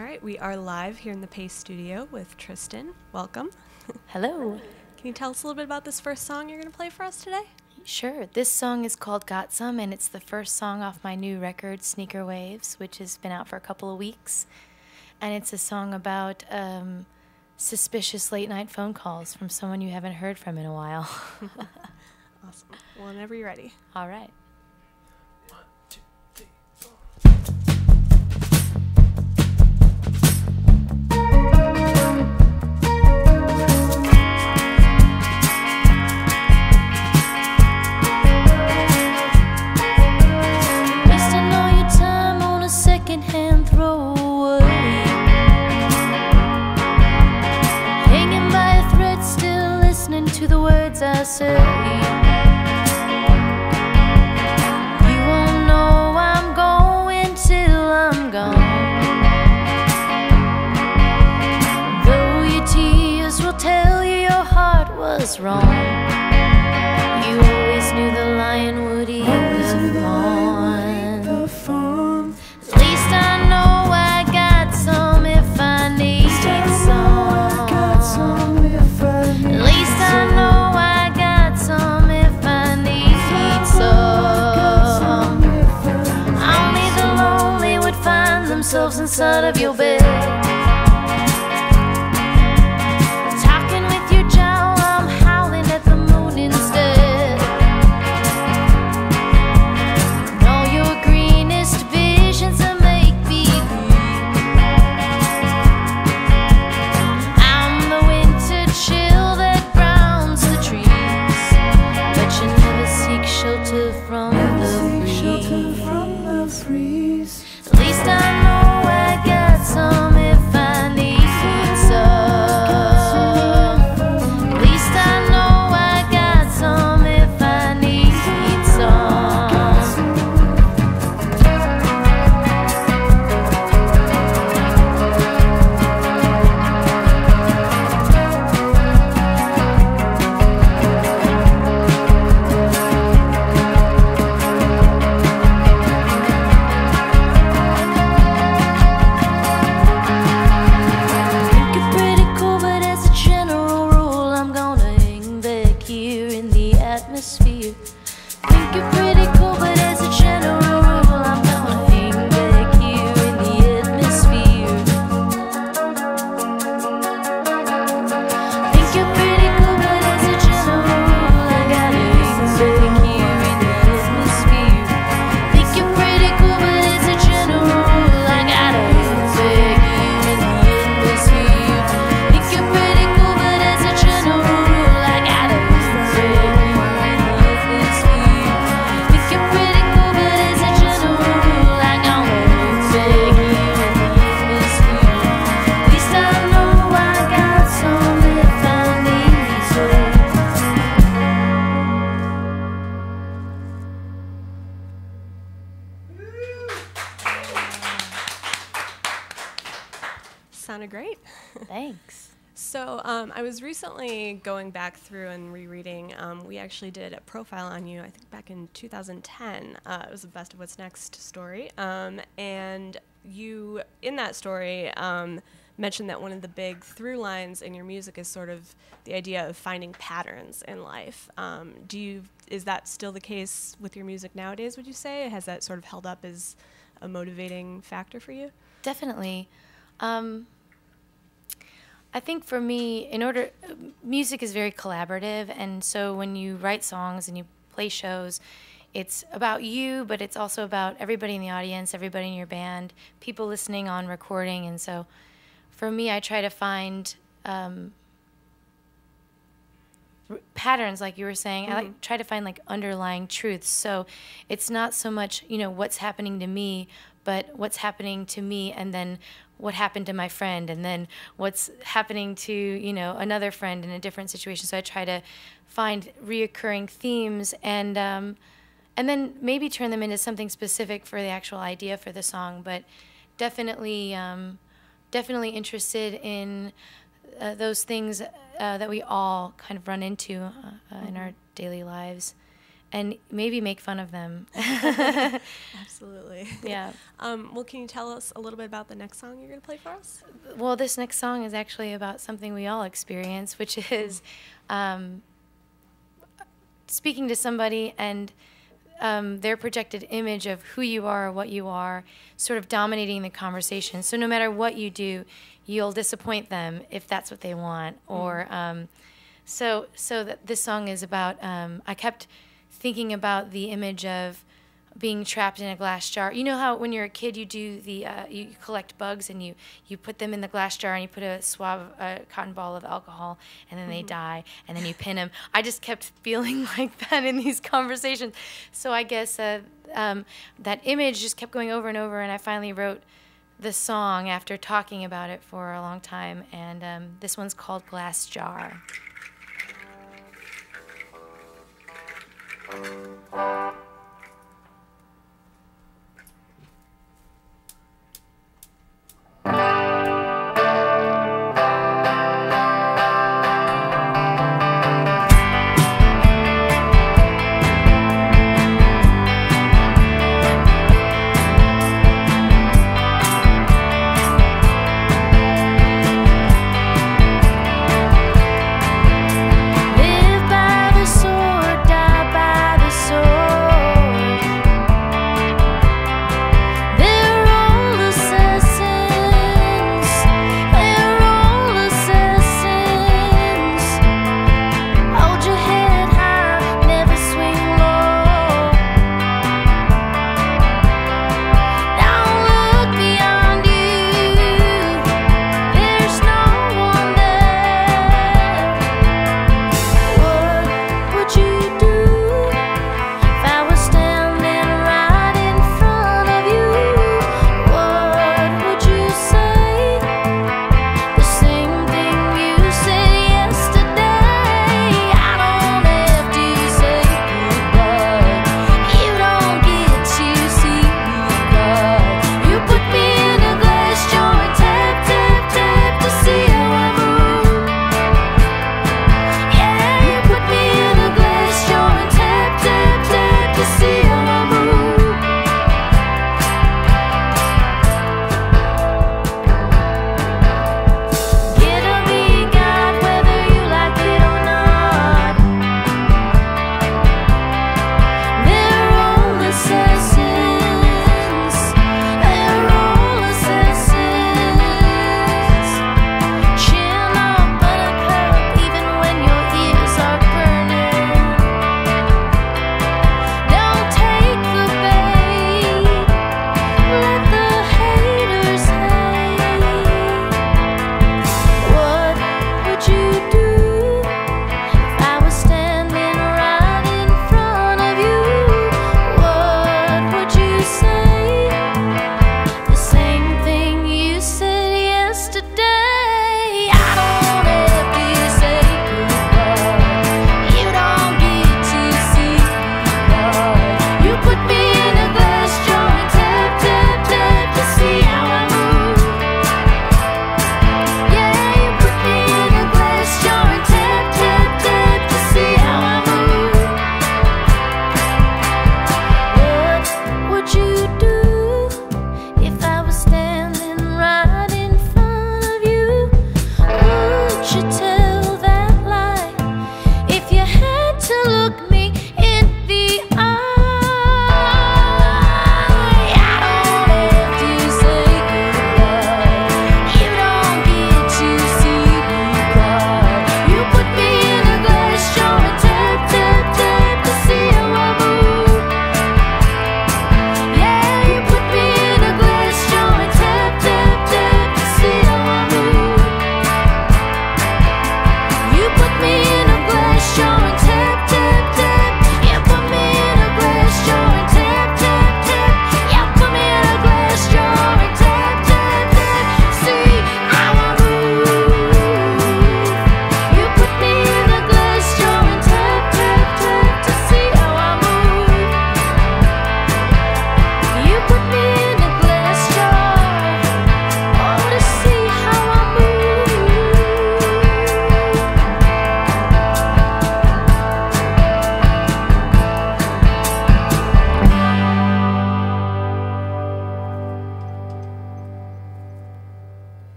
All right, we are live here in the Pace Studio with Tristen. Welcome. Hello. Can you tell us a little bit about this first song you're going to play for us today? Sure. This song is called Got Some, and it's the first song off my new record, Sneaker Waves, which has been out for a couple of weeks. And it's a song about suspicious late-night phone calls from someone you haven't heard from in a while. Awesome. Well, whenever you're ready. All right. Secondhand throwaway, hanging by a thread, still listening to the words I say. You won't know I'm going till I'm gone, though your tears will tell you your heart was wrong. You always knew the lion would eat the fawn. Themselves inside of your bed, talking with your jaw. I'm howling at the moon instead. And all your greenest visions are make-believe. I'm the winter chill that grounds the trees, but you never seek shelter from the freeze. At least I know some if I need some. At least I know I got some if I need atmosphere. Think you're pretty cool, but as a general rule, I'm gonna hang back here in the atmosphere. Think you're pretty cool, but as a general rule, I gotta hang back here in the atmosphere. Think you're pretty cool, but as a general rule, I gotta hang back here in the atmosphere. Think you're pretty cool, but as a general rule, I gotta hang back here. Sounded great. Thanks. So I was recently going back through and rereading. We actually did a profile on you, I think back in 2010. It was the Best of What's Next story. And you, in that story, mentioned that one of the big through lines in your music is sort of the idea of finding patterns in life. Is that still the case with your music nowadays, would you say? Has that sort of held up as a motivating factor for you? Definitely. I think for me, music is very collaborative, and so when you write songs and you play shows, it's about you, but it's also about everybody in the audience, everybody in your band, people listening on recording, and so for me, I try to find patterns, like you were saying. Mm-hmm. I try to find like underlying truths, so it's not so much, what's happening to me, but what's happening to me, and then what happened to my friend, and then what's happening to, another friend in a different situation. So I try to find reoccurring themes and then maybe turn them into something specific for the actual idea for the song. But definitely interested in those things that we all kind of run into in our daily lives. and maybe make fun of them. Absolutely. Yeah. Well, can you tell us a little bit about the next song you're going to play for us? Well, this next song is actually about something we all experience, which is speaking to somebody and their projected image of who you are or what you are sort of dominating the conversation. So no matter what you do, you'll disappoint them if that's what they want. Or so that this song is about, I kept thinking about the image of being trapped in a glass jar. You know how when you're a kid you do the you collect bugs and you put them in the glass jar and you put a cotton ball of alcohol and then they die and then you pin them. I just kept feeling like that in these conversations. So I guess that image just kept going over and over, and I finally wrote the song after talking about it for a long time, and this one's called Glass Jar. Live by the sword, die by the sword.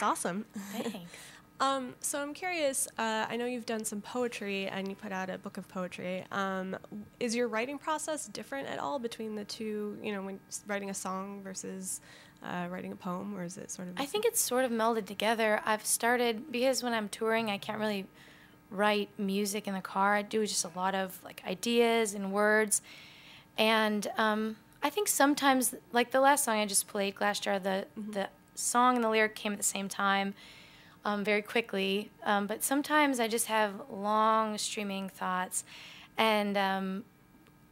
That's awesome. Thanks. So I'm curious, I know you've done some poetry and you put out a book of poetry. Is your writing process different at all between the two, you know, when writing a song versus writing a poem, or is it sort of... I think it's sort of melded together. I've started, because when I'm touring, I can't really write music in the car. I do just a lot of like ideas and words. And I think sometimes, like the last song I just played, Glass Jar, the song and the lyric came at the same time. Very quickly, but sometimes I just have long streaming thoughts, and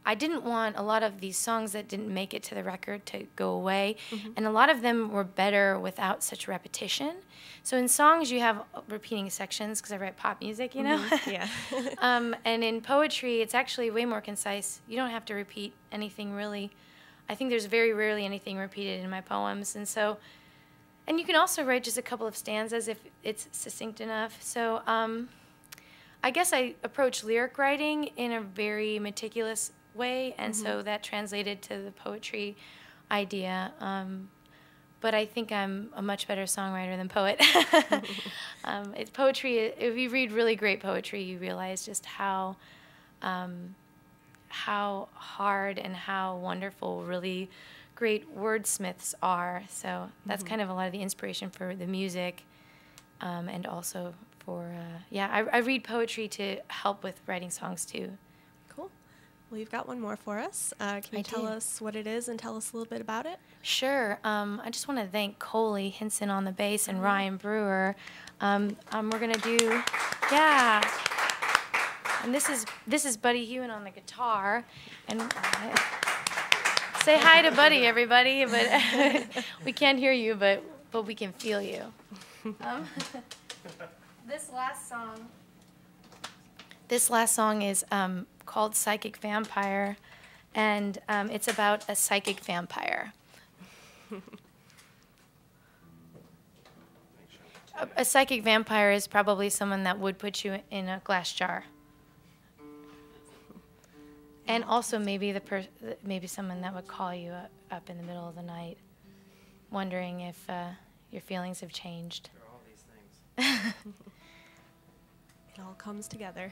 I didn't want a lot of these songs that didn't make it to the record to go away, and a lot of them were better without such repetition. So in songs you have repeating sections, because I write pop music, you know? Yeah. And in poetry it's actually way more concise. You don't have to repeat anything really. I think there's very rarely anything repeated in my poems, and so... And you can also write just a couple of stanzas if it's succinct enough. So I guess I approach lyric writing in a very meticulous way, and so that translated to the poetry idea. But I think I'm a much better songwriter than poet. It's poetry. If you read really great poetry, you realize just how hard and how wonderful really great wordsmiths are. So that's kind of a lot of the inspiration for the music, and also for I read poetry to help with writing songs too. Cool. Well, you've got one more for us. Can you tell us what it is and tell us a little bit about it? Sure. I just want to thank Coley Hinson on the bass and Ryan Brewer. We're gonna do and this is Buddy Hewen on the guitar, and say hi to Buddy, everybody, but we can't hear you, but we can feel you. This last song is called Psychic Vampire, and it's about a psychic vampire. A psychic vampire is probably someone that would put you in a glass jar. And also maybe maybe someone that would call you up in the middle of the night, wondering if your feelings have changed. There are all these things. It all comes together.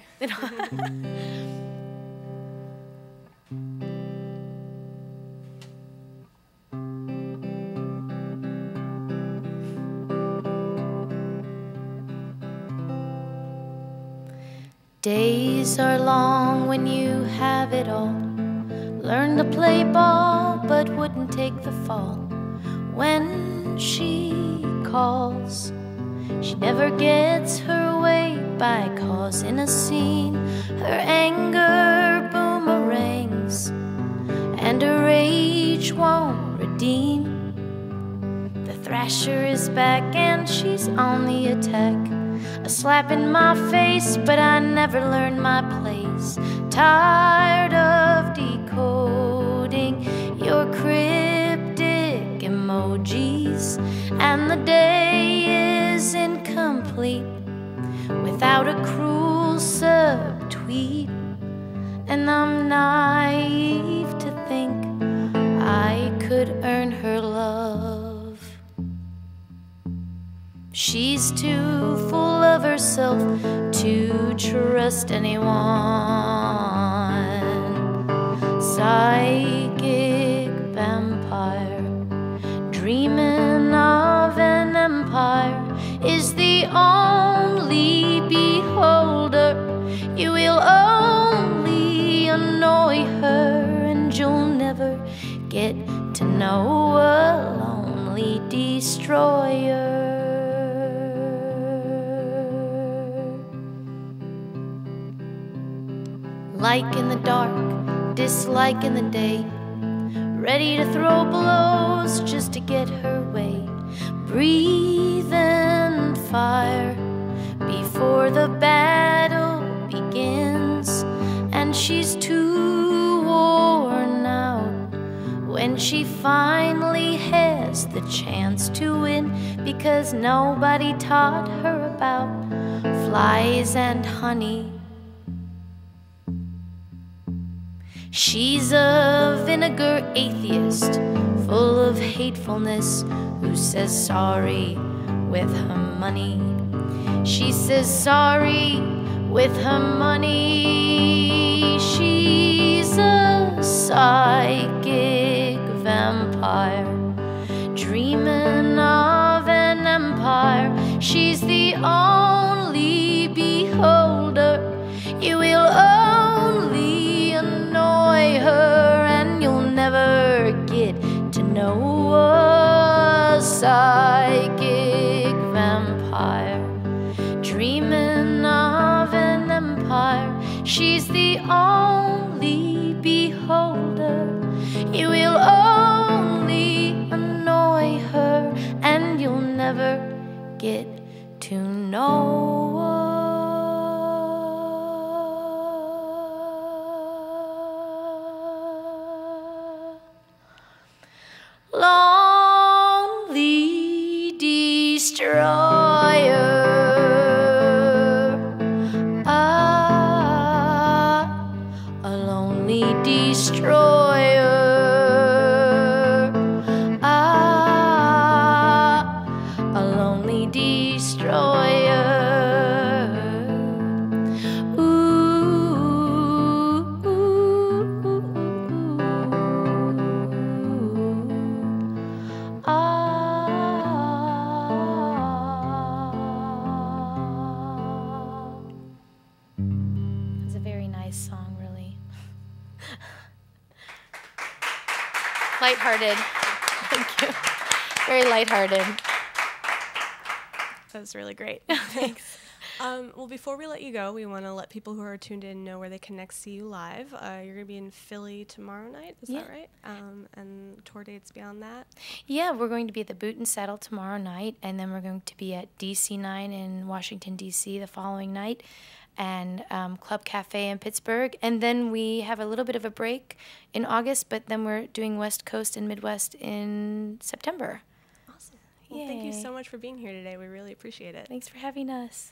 Days are long when you have it all. Learn to play ball, but wouldn't take the fall. When she calls, she never gets her way by causing a scene. Her anger boomerangs, and her rage won't redeem. The thrasher is back and she's on the attack. A slap in my face, but I never learned my place. Tired of decoding your cryptic emojis, and the day is incomplete without a cruel subtweet. And I'm naive to think I could earn her love. She's too full of herself to trust anyone. Psychic vampire, dreaming of an empire, is the only beholder. You will only annoy her, and you'll never get to know a lonely destroyer. Like in the dark, dislike in the day, ready to throw blows just to get her way. Breathing fire before the battle begins, and she's too worn out when she finally has the chance to win, because nobody taught her about flies and honey. She's a vinegar atheist, full of hatefulness, who says sorry with her money. She says sorry with her money. She's a psychic vampire, dreaming of an empire. She's the only beholder. You will only annoy her, and you'll never get to know a psychic vampire, dreaming of an empire. She's the only beholder. You will only annoy her, and you'll never get to know her. Lonely destroyer, a lonely destroyer, a lonely destroyer. Ooh, ooh, ooh, It's a very nice song, really. Lighthearted. Thank you. Very lighthearted. That was really great. Thanks. Well, before we let you go, we want to let people who are tuned in know where they can next see you live. You're going to be in Philly tomorrow night, is that right? And tour dates beyond that? Yeah, we're going to be at the Boot and Saddle tomorrow night, and then we're going to be at DC9 in Washington, D.C. the following night, and Club Cafe in Pittsburgh. And then we have a little bit of a break in August, but then we're doing West Coast and Midwest in September. Awesome. Well, thank you so much for being here today. We really appreciate it. Thanks for having us.